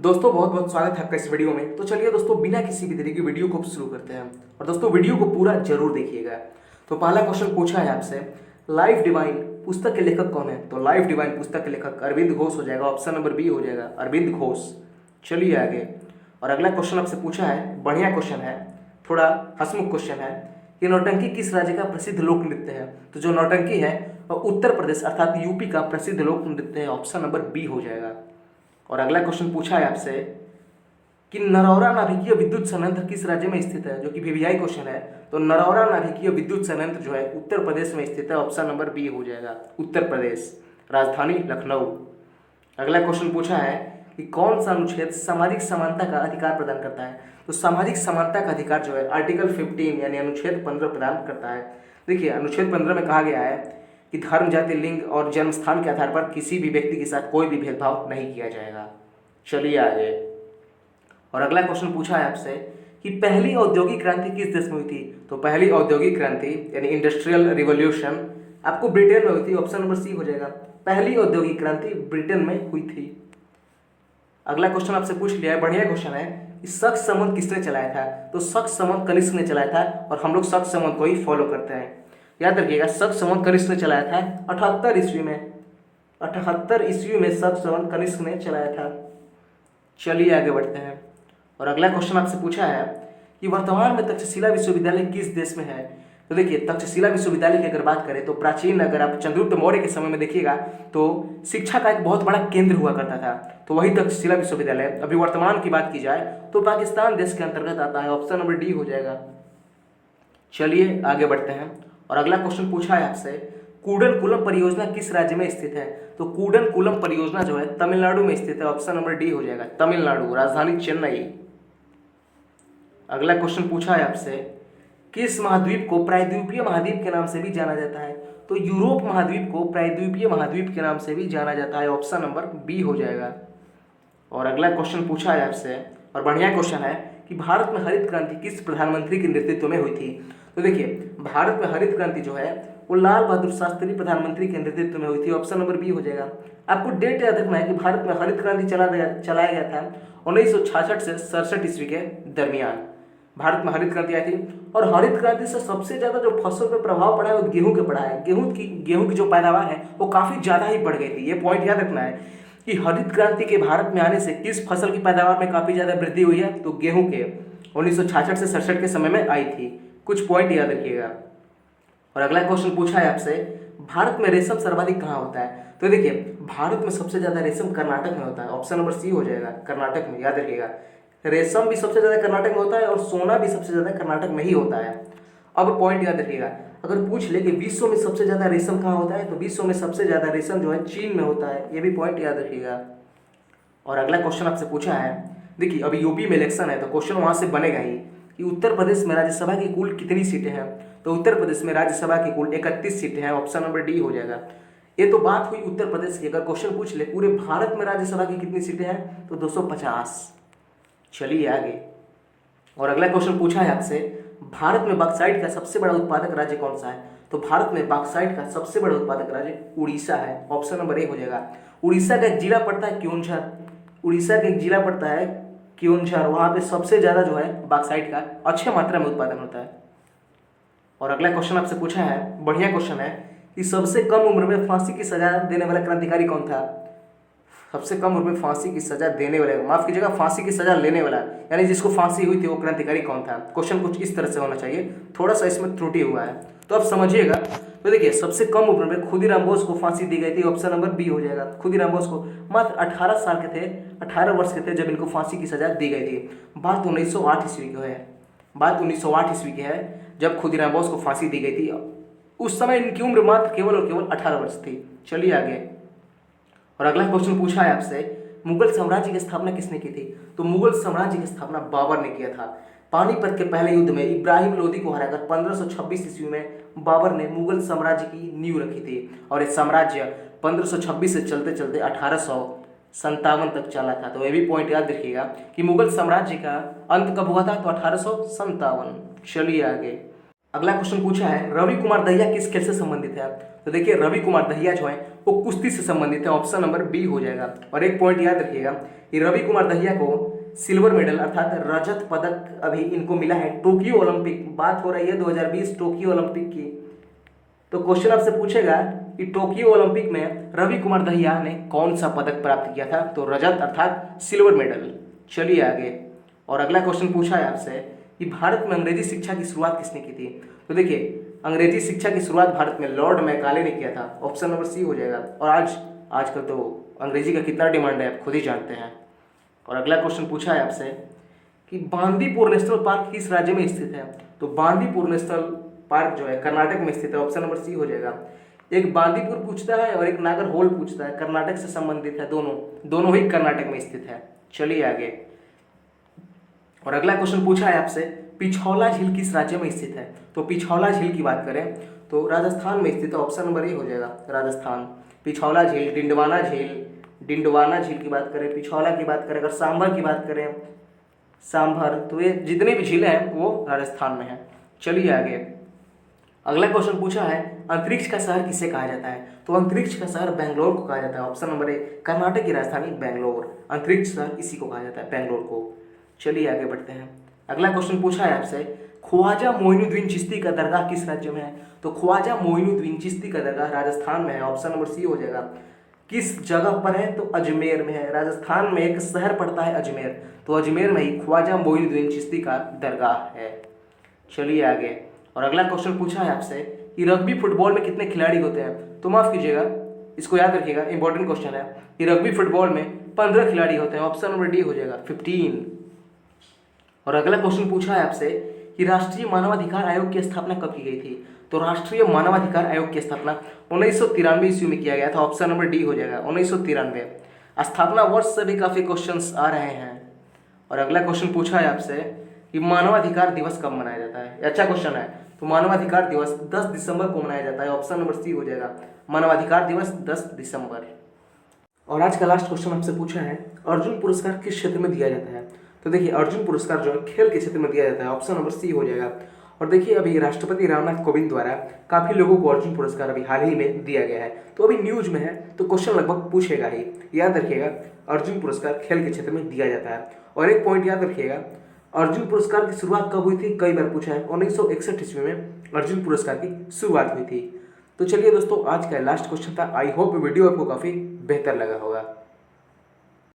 दोस्तों बहुत बहुत स्वागत है आपका इस वीडियो में। तो चलिए दोस्तों बिना किसी भी देरी की वीडियो को शुरू करते हैं और दोस्तों वीडियो को पूरा जरूर देखिएगा। तो पहला क्वेश्चन पूछा है आपसे, लाइफ डिवाइन पुस्तक के लेखक कौन है? तो लाइफ डिवाइन पुस्तक के लेखक अरविंद घोष हो जाएगा, ऑप्शन नंबर बी हो जाएगा अरविंद घोष। चलिए आगे। और अगला क्वेश्चन आपसे पूछा है, बढ़िया क्वेश्चन है, थोड़ा हंसमुख क्वेश्चन है कि नौटंकी किस राज्य का प्रसिद्ध लोक नृत्य है? तो जो नौटंकी है वह उत्तर प्रदेश अर्थात यूपी का प्रसिद्ध लोक नृत्य है, ऑप्शन नंबर बी हो जाएगा। और अगला क्वेश्चन पूछा है आपसे कि नरौरा नाभिकीय विद्युत संयंत्र किस राज्य में स्थित है, जो कि वीवीआई क्वेश्चन है। तो नरौरा नाभिकीय विद्युत संयंत्र जो है उत्तर प्रदेश में स्थित है, ऑप्शन नंबर बी हो जाएगा उत्तर प्रदेश, राजधानी लखनऊ। अगला क्वेश्चन पूछा है कि कौन सा अनुच्छेद सामाजिक समानता का अधिकार प्रदान करता है? तो सामाजिक समानता का अधिकार जो है आर्टिकल 15 यानी अनुच्छेद 15 प्रदान करता है। देखिए अनुच्छेद 15 में कहा गया है कि धर्म, जाति, लिंग और जन्म स्थान के आधार पर किसी भी व्यक्ति के साथ कोई भी भेदभाव नहीं किया जाएगा। चलिए आगे। और अगला क्वेश्चन पूछा है आपसे कि पहली औद्योगिक क्रांति किस देश में हुई थी? तो पहली औद्योगिक क्रांति यानी इंडस्ट्रियल रिवॉल्यूशन आपको ब्रिटेन में हुई थी, ऑप्शन नंबर सी हो जाएगा। पहली औद्योगिक क्रांति ब्रिटेन में हुई थी। अगला क्वेश्चन आपसे पूछ लिया है, बढ़िया क्वेश्चन है कि शक समूह किसने चलाया था? तो शक समूह कनिष्क ने चलाया था और हम लोग शक समूह को ही फॉलो करते हैं। याद रखिएगा शक समूह कनिष्क ने चलाया था 78 ईस्वी में, 78 ईस्वी में शक समूह कनिष्क ने चलाया था। चलिए आगे बढ़ते हैं। और अगला क्वेश्चन आपसे पूछा है कि वर्तमान में तक्षशिला विश्वविद्यालय किस देश में है? तो देखिए तक्षशिला विश्वविद्यालय की अगर बात करें तो प्राचीन, अगर आप चंद्रगुप्त मौर्य के समय में देखिएगा तो शिक्षा का एक बहुत बड़ा केंद्र हुआ करता था, तो वही तक्षशिला विश्वविद्यालय। अभी वर्तमान की बात की जाए तो पाकिस्तान देश के अंतर्गत आता है, ऑप्शन नंबर डी हो जाएगा। चलिए आगे बढ़ते हैं। और अगला क्वेश्चन पूछा है आपसे, कूडनकुलम परियोजना किस राज्य में स्थित है? तो कूडनकुलम परियोजना जो है तमिलनाडु में स्थित है, ऑप्शन नंबर डी हो जाएगा तमिलनाडु, राजधानी चेन्नई। अगला क्वेश्चन पूछा है आपसे, किस महाद्वीप को प्रायद्वीपीय महाद्वीप के नाम से भी जाना जाता है? तो यूरोप महाद्वीप को प्रायद्वीपीय महाद्वीप के नाम से भी जाना जाता है, ऑप्शन नंबर बी हो जाएगा। और अगला क्वेश्चन पूछा है आपसे, और बढ़िया क्वेश्चन है कि भारत में हरित क्रांति किस प्रधानमंत्री के नेतृत्व में हुई थी? तो देखिए भारत में हरित क्रांति जो है वो लाल बहादुर शास्त्री प्रधानमंत्री के नेतृत्व में हुई थी, ऑप्शन नंबर बी हो जाएगा। आपको डेट याद रखना है कि भारत में हरित क्रांति चलाया गया था 1966 से 67 ईस्वी के दरमियान भारत में हरित क्रांति आई थी। और हरित क्रांति से सबसे ज्यादा जो फसल पे प्रभाव पड़ा है वो गेहूं के पड़ा है। गेहूं की जो पैदावार है वो काफी ज्यादा ही बढ़ गई थी। ये पॉइंट याद रखना है कि हरित क्रांति के भारत में आने से किस फसल की पैदावार में काफी ज्यादा वृद्धि हुई है? तो गेहूं के 1966 से 67 के समय में आई थी। कुछ पॉइंट याद रखिएगा। और अगला क्वेश्चन पूछा है आपसे, भारत में रेशम सर्वाधिक कहाँ होता है? तो देखिए भारत में सबसे ज्यादा रेशम कर्नाटक में होता है, ऑप्शन नंबर सी हो जाएगा कर्नाटक में। याद रखिएगा रेशम भी सबसे ज्यादा कर्नाटक में होता है और सोना भी सबसे ज्यादा कर्नाटक में ही होता है। अब पॉइंट याद रखिएगा, अगर पूछ ले कि विश्व में सबसे ज्यादा रेशम कहाँ होता है, तो विश्व में सबसे ज्यादा रेशम जो है चीन में होता है। ये भी पॉइंट याद रखिएगा। और अगला क्वेश्चन आपसे पूछा है, देखिए अभी यूपी में इलेक्शन है तो क्वेश्चन वहां से बनेगा ही कि उत्तर प्रदेश में राज्यसभा की कुल कितनी सीटें हैं? तो उत्तर प्रदेश में राज्यसभा की कुल 31 सीटें हैं, ऑप्शन नंबर डी हो जाएगा। ये तो बात हुई उत्तर प्रदेश की। अगर क्वेश्चन पूछ ले पूरे भारत में राज्यसभा की कितनी सीटें हैं, तो 250। चलिए आगे। और अगला क्वेश्चन पूछा है आपसे, भारत में बॉक्साइट का सबसे बड़ा उत्पादक राज्य कौन सा है? तो भारत में बॉक्साइट का सबसे बड़ा उत्पादक राज्य उड़ीसा है, ऑप्शन नंबर ए हो जाएगा। उड़ीसा का एक जिला पड़ता है क्योंझर, उड़ीसा का एक जिला पड़ता है क्योंझर, वहां पे सबसे ज्यादा जो है बॉक्साइट का अच्छे मात्रा में उत्पादन होता है। और अगला क्वेश्चन आपसे पूछा है, बढ़िया क्वेश्चन है कि सबसे कम उम्र में फांसी की सजा देने वाला क्रांतिकारी कौन था? सबसे कम उम्र में फांसी की सजा देने वाला, माफ कीजिएगा फांसी की सजा लेने वाला, यानी जिसको फांसी हुई थी वो क्रांतिकारी कौन था? क्वेश्चन कुछ इस तरह से होना चाहिए, थोड़ा सा इसमें त्रुटि हुआ है तो आप समझिएगा। तो देखिए सबसे कम उम्र में खुदीराम बोस को फांसी दी गई थी, ऑप्शन नंबर बी हो जाएगा। खुदीराम बोस को मात्र 18 साल के थे, 18 वर्ष के थे जब इनको फांसी की सजा दी गई थी। बात 1908 ईस्वी की है, बात 1908 ईस्वी की है जब खुदीराम बोस को फांसी दी गई थी। उस समय इनकी उम्र मात्र केवल और केवल 18 वर्ष थी। चलिए आगे। और अगला क्वेश्चन पूछा है आपसे, मुगल साम्राज्य की स्थापना किसने की थी? तो मुगल साम्राज्य की स्थापना बाबर ने किया था। पानीपत के पहले युद्ध में इब्राहिम लोदी को हराकर 1526 ईस्वी में बाबर ने मुगल साम्राज्य की नींव रखी थी और ये साम्राज्य 1526 से चलते चलते 1857 तक चला था। तो ये भी पॉइंट याद रखिएगा कि मुगल साम्राज्य का अंत कब हुआ था? तो 1857। चलिए आगे। अगला क्वेश्चन पूछा है रवि कुमार दहिया किस खेल से संबंधित है। तो देखिए रवि कुमार दहिया जो है वो कुश्ती से संबंधित है, ऑप्शन नंबर बी हो जाएगा। और एक पॉइंट याद रखिएगा कि रवि कुमार दहिया को सिल्वर मेडल अर्थात रजत पदक अभी इनको मिला है टोक्यो ओलंपिक, बात हो रही है 2020 टोक्यो ओलंपिक की। तो क्वेश्चन आपसे पूछेगा कि टोक्यो ओलंपिक में रवि कुमार दहिया ने कौन सा पदक प्राप्त किया था, तो रजत अर्थात सिल्वर मेडल। चलिए आगे। और अगला क्वेश्चन पूछा है आपसे कि भारत में अंग्रेजी शिक्षा की शुरुआत किसने की थी। तो देखिए अंग्रेजी शिक्षा की शुरुआत भारत में लॉर्ड मैकाले ने किया था, ऑप्शन नंबर सी हो जाएगा। और आजकल तो अंग्रेजी का कितना डिमांड है आप खुद ही जानते हैं। और अगला क्वेश्चन पूछा है आपसे कि बांदीपुर नेशनल पार्क किस राज्य में स्थित है। तो बांदीपुर नेशनल पार्क जो है कर्नाटक में स्थित है, ऑप्शन नंबर सी हो जाएगा। एक बांदीपुर पूछता है और एक नागरहोल पूछता है, कर्नाटक से संबंधित है, दोनों ही कर्नाटक में स्थित है। चलिए आगे। और अगला क्वेश्चन पूछा है आपसे पिछौला झील किस राज्य में स्थित है। तो पिछौला झील की बात करें तो राजस्थान में स्थित है, ऑप्शन नंबर ए हो जाएगा राजस्थान। पिछौला झील, डिंडवाना झील की बात करें, पिछौला की बात करें, अगर सांभर की बात करें सांभर, तो ये जितने भी झीलें हैं वो राजस्थान में हैं। चलिए आगे। अगला क्वेश्चन पूछा है अंतरिक्ष का शहर किसे कहा जाता है। तो अंतरिक्ष का शहर बेंगलोर को कहा जाता है, ऑप्शन नंबर ए कर्नाटक की राजधानी बेंगलोर, अंतरिक्ष शहर इसी को कहा जाता है, बेंगलोर को। चलिए आगे बढ़ते हैं। अगला क्वेश्चन पूछा है आपसे ख्वाजा मोइनुद्दीन चिश्ती का दरगाह किस राज्य में है। तो ख्वाजा मोइनुद्दीन चिश्ती का दरगाह राजस्थान में है, ऑप्शन नंबर सी हो जाएगा। किस जगह पर है, तो अजमेर में है। राजस्थान में एक शहर पड़ता है अजमेर, तो अजमेर में ही ख्वाजा मोइनुद्दीन चिश्ती का दरगाह है। चलिए आगे। और अगला क्वेश्चन पूछा है आपसे कि रग्बी फुटबॉल में कितने खिलाड़ी होते हैं। तो माफ कीजिएगा, इसको याद रखिएगा, इंपॉर्टेंट क्वेश्चन है कि रग्बी फुटबॉल में 15 खिलाड़ी होते हैं, ऑप्शन नंबर डी हो जाएगा 15। और अगला क्वेश्चन पूछा है आपसे कि राष्ट्रीय मानवाधिकार आयोग की स्थापना कब की गई थी। तो राष्ट्रीय मानवाधिकार आयोग की स्थापना 1993 ईस्वी में किया गया था, ऑप्शन नंबर डी हो जाएगा 1993। स्थापना वर्ष से भी काफी क्वेश्चंस आ रहे हैं। और अगला क्वेश्चन पूछा है आपसे कि मानवाधिकार दिवस कब मनाया जाता है। अच्छा क्वेश्चन है। तो मानवाधिकार दिवस 10 दिसंबर को मनाया जाता है, ऑप्शन नंबर सी हो जाएगा मानवाधिकार दिवस 10 दिसंबर। और आज का लास्ट क्वेश्चन आपसे पूछा है अर्जुन पुरस्कार किस क्षेत्र में दिया जाता है। तो देखिए अर्जुन पुरस्कार जो है खेल के क्षेत्र में दिया जाता है, ऑप्शन नंबर सी हो जाएगा। और देखिए अभी राष्ट्रपति रामनाथ कोविंद द्वारा काफी लोगों को अर्जुन पुरस्कार अभी हाल ही में दिया गया है, तो अभी न्यूज में है तो क्वेश्चन लगभग पूछेगा ही। याद रखिएगा अर्जुन पुरस्कार खेल के क्षेत्र में दिया जाता है। और एक पॉइंट याद रखिएगा अर्जुन पुरस्कार की शुरुआत कब हुई थी, कई बार पूछा है, 1961 ईस्वी में अर्जुन पुरस्कार की शुरुआत हुई थी। तो चलिए दोस्तों आज का लास्ट क्वेश्चन था। आई होप वीडियो आपको काफी बेहतर लगा होगा।